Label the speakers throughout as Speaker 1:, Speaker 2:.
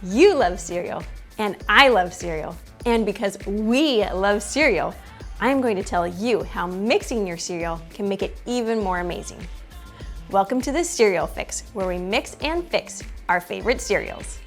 Speaker 1: You love cereal, and I love cereal. And because we love cereal, I'm going to tell you how mixing your cereal can make it even more amazing. Welcome to the Cereal Fix, where we mix and fix our favorite cereals.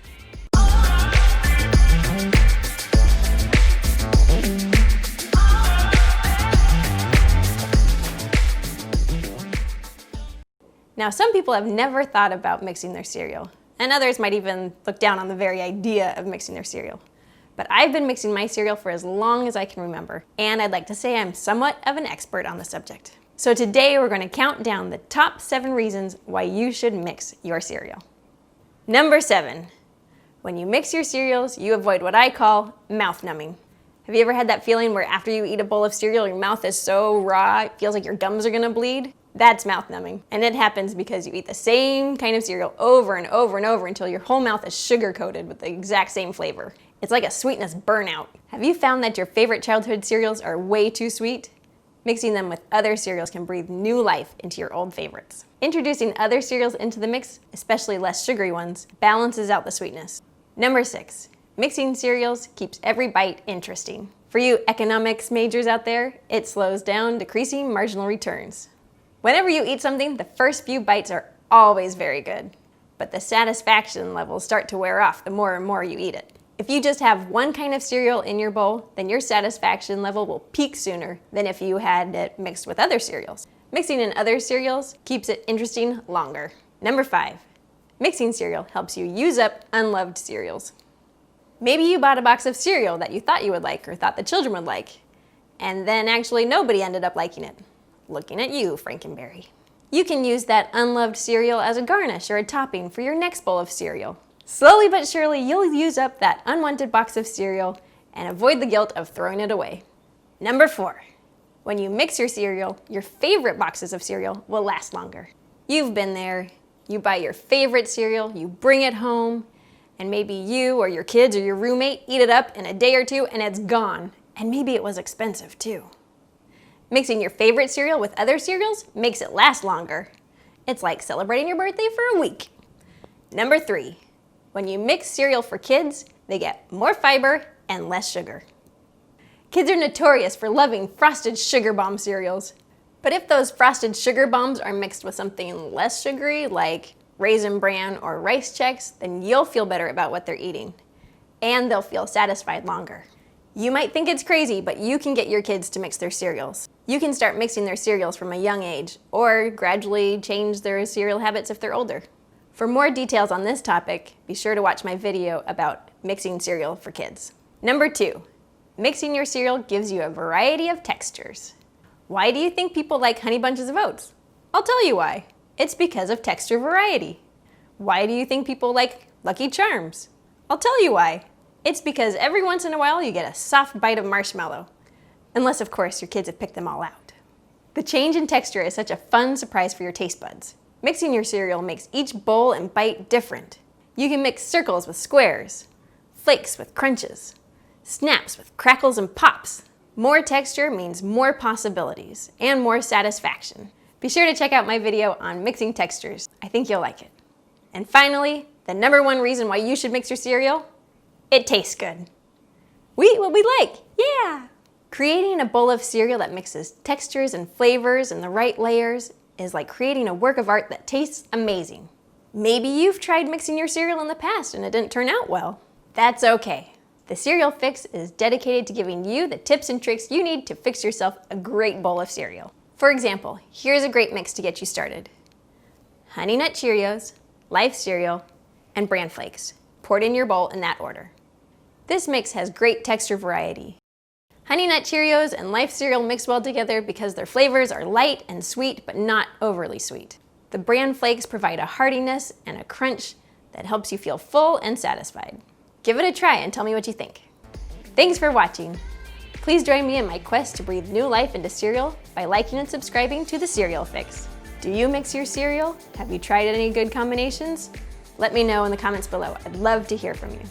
Speaker 1: Now, some people have never thought about mixing their cereal, and others might even look down on the very idea of mixing their cereal. But I've been mixing my cereal for as long as I can remember, and I'd like to say I'm somewhat of an expert on the subject. So today we're going to count down the top 7 reasons why you should mix your cereal. Number 7, when you mix your cereals, you avoid what I call mouth numbing. Have you ever had that feeling where after you eat a bowl of cereal, your mouth is so raw, it feels like your gums are going to bleed? That's mouth numbing. And it happens because you eat the same kind of cereal over and over and over until your whole mouth is sugar coated with the exact same flavor. It's like a sweetness burnout. Have you found that your favorite childhood cereals are way too sweet? Mixing them with other cereals can breathe new life into your old favorites. Introducing other cereals into the mix, especially less sugary ones, balances out the sweetness. Number 6, mixing cereals keeps every bite interesting. For you economics majors out there, it slows down decreasing marginal returns. Whenever you eat something, the first few bites are always very good, but the satisfaction levels start to wear off the more and more you eat it. If you just have one kind of cereal in your bowl, then your satisfaction level will peak sooner than if you had it mixed with other cereals. Mixing in other cereals keeps it interesting longer. Number 5, mixing cereal helps you use up unloved cereals. Maybe you bought a box of cereal that you thought you would like or thought the children would like, and then actually nobody ended up liking it. Looking at you, Frankenberry. You can use that unloved cereal as a garnish or a topping for your next bowl of cereal. Slowly but surely, you'll use up that unwanted box of cereal and avoid the guilt of throwing it away. Number 4, when you mix your cereal, your favorite boxes of cereal will last longer. You've been there. You buy your favorite cereal, you bring it home, and maybe you or your kids or your roommate eat it up in a day or two and it's gone. And maybe it was expensive too. Mixing your favorite cereal with other cereals makes it last longer. It's like celebrating your birthday for a week. Number 3, when you mix cereal for kids, they get more fiber and less sugar. Kids are notorious for loving frosted sugar bomb cereals. But if those frosted sugar bombs are mixed with something less sugary, like Raisin Bran or Rice Chex, then you'll feel better about what they're eating. And they'll feel satisfied longer. You might think it's crazy, but you can get your kids to mix their cereals. You can start mixing their cereals from a young age, or gradually change their cereal habits if they're older. For more details on this topic, be sure to watch my video about mixing cereal for kids. Number 2, mixing your cereal gives you a variety of textures. Why do you think people like Honey Bunches of Oats? I'll tell you why. It's because of texture variety. Why do you think people like Lucky Charms? I'll tell you why. It's because every once in a while you get a soft bite of marshmallow. Unless, of course, your kids have picked them all out. The change in texture is such a fun surprise for your taste buds. Mixing your cereal makes each bowl and bite different. You can mix circles with squares, flakes with crunches, snaps with crackles and pops. More texture means more possibilities and more satisfaction. Be sure to check out my video on mixing textures. I think you'll like it. And finally, the number 1 reason why you should mix your cereal: it tastes good. We eat what we like, yeah! Creating a bowl of cereal that mixes textures and flavors in the right layers is like creating a work of art that tastes amazing. Maybe you've tried mixing your cereal in the past and it didn't turn out well. That's okay. The Cereal Fix is dedicated to giving you the tips and tricks you need to fix yourself a great bowl of cereal. For example, here's a great mix to get you started. Honey Nut Cheerios, Life Cereal, and Bran Flakes, poured in your bowl in that order. This mix has great texture variety. Honey Nut Cheerios and Life Cereal mix well together because their flavors are light and sweet, but not overly sweet. The Bran Flakes provide a heartiness and a crunch that helps you feel full and satisfied. Give it a try and tell me what you think. Thanks for watching. Please join me in my quest to breathe new life into cereal by liking and subscribing to the Cereal Fix. Do you mix your cereal? Have you tried any good combinations? Let me know in the comments below. I'd love to hear from you.